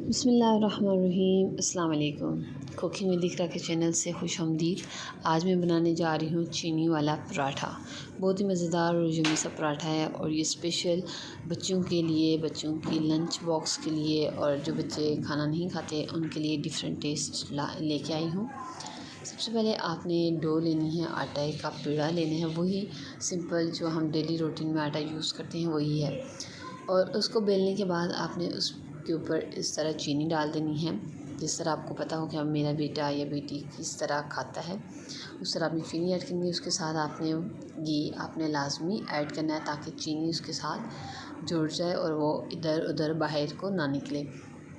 बिस्मिल्लाहिर्रहमानिर्रहीम। अस्सलाम वालेकुम। कुकिंग विद इकरा के चैनल से खुशामदीद। आज मैं बनाने जा रही हूँ चीनी वाला पराठा। बहुत ही मज़ेदार और यम्मी सा पराठा है और ये स्पेशल बच्चों के लिए, बच्चों की लंच बॉक्स के लिए और जो बच्चे खाना नहीं खाते उनके लिए डिफरेंट टेस्ट लेके आई हूँ। सबसे पहले आपने डो लेनी है, आटे का पेड़ा लेना है, वही सिंपल जो हम डेली रूटीन में आटा यूज़ करते हैं वही है। और उसको बेलने के बाद आपने उसके ऊपर इस तरह चीनी डाल देनी है। जिस तरह आपको पता हो कि अब मेरा बेटा या बेटी किस तरह खाता है उस तरह आपने चीनी ऐड करनी है। उसके साथ आपने घी आपने लाजमी ऐड करना है ताकि चीनी उसके साथ जुड़ जाए और वो इधर उधर बाहर को ना निकले।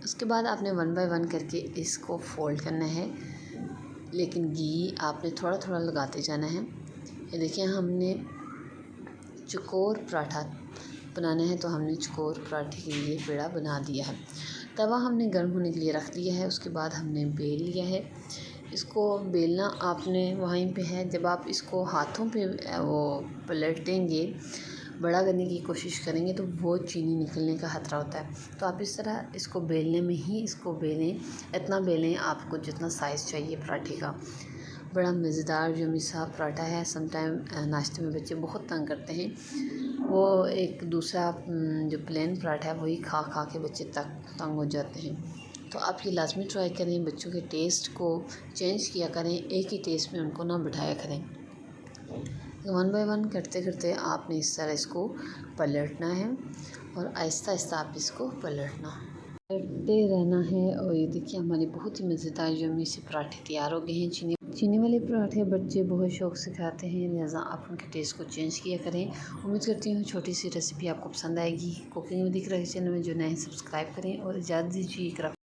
उसके बाद आपने वन बाय वन करके इसको फ़ोल्ड करना है, लेकिन घी आपने थोड़ा थोड़ा लगाते जाना है। ये देखिए, हमने चकोर पराठा बनाना है तो हमने चकोर पराठे के लिए पेड़ा बना दिया है। तवा हमने गर्म होने के लिए रख दिया है। उसके बाद हमने बेल लिया है। इसको बेलना आपने वहीं पे है। जब आप इसको हाथों पे वो पलटेंगे, बड़ा करने की कोशिश करेंगे तो वो चीनी निकलने का ख़तरा होता है। तो आप इस तरह इसको बेलने में ही इसको बेलें, इतना बेलें आपको जितना साइज़ चाहिए पराठे का। बड़ा मज़ेदार यम्मी सा पराठा है। समटाइम नाश्ते में बच्चे बहुत तंग करते हैं, वो एक दूसरा जो प्लेन पराठा है वही खा खा के बच्चे तंग हो जाते हैं। तो आप ये लाजमी ट्राई करें, बच्चों के टेस्ट को चेंज किया करें, एक ही टेस्ट में उनको ना बिठाया करें। वन बाय वन करते करते आपने इस तरह इसको पलटना है और आहिस्ता आहिस्ता आप इसको पलटना करते रहना है। और ये देखिए, हमारे बहुत ही मज़ेदार यम्मी से पराठे तैयार हो गए हैं। चीनी वाले पराठे बच्चे बहुत शौक़ से खाते हैं, लिहाजा आप उनके टेस्ट को चेंज किया करें। उम्मीद करती हूँ छोटी सी रेसिपी आपको पसंद आएगी। कुकिंग विद इकरा के चैनल में जो नए हैं सब्सक्राइब करें और इजाज़त दीजिए। इकरा।